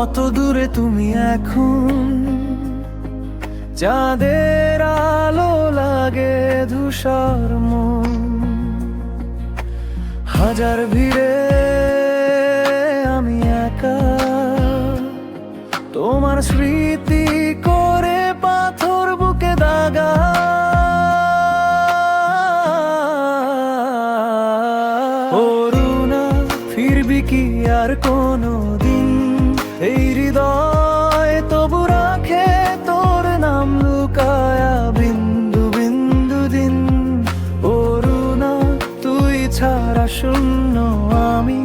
কত দূরে তুমি এখন, চাঁদের আলো লাগে ধূসর মন। হাজার ভিড়ে আমি একা, তোমার স্মৃতি করে পাথর বুকে দাগা। অরুণা, ফিরবি কি আর কোনো দিন? এই হৃদয় তবু রাখে তোর নাম লুকায়া বিন্দু বিন্দু দিন। অরুণা, তুই ছাড়া শূন্য আমি,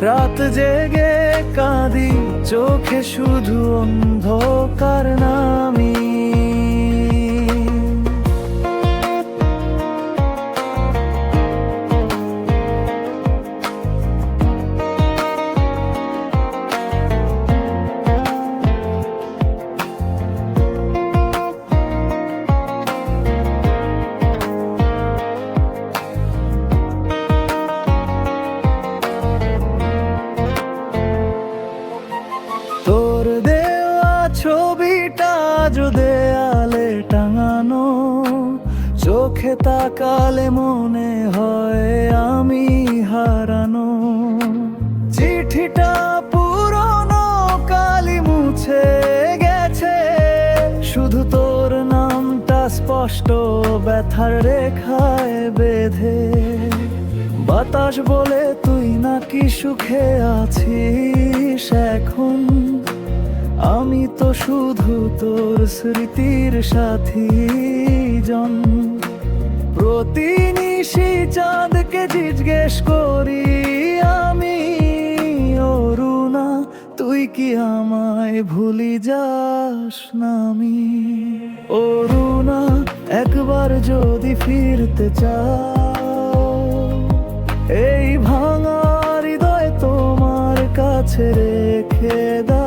রাত জেগে কাঁদি, চোখে শুধু অন্ধকার নামি। তোর দেওয়া ছবিটা যো দেয়ালে টাঙানো, চোখে তাকালে মনে হয় আমি হারানো। চিঠিটা পুরনো কালি মুছে গেছে, শুধু তোর নামটা স্পষ্ট ব্যথার রেখায় বেঁধে। বাতাস বলে তুই নাকি সুখে আছিস এখন, আমি তো শুধু তোর স্মৃতির সাথী জন। প্রতি নিশি চাঁদকে জিজ্ঞেস করি আমি, অরুণা তুই কি আমায় ভুলি যাস না? আমি অরুণা, একবার যদি ফিরতে চাও, এই ভাঙা হৃদয় তোমার কাছে রেখে দাও।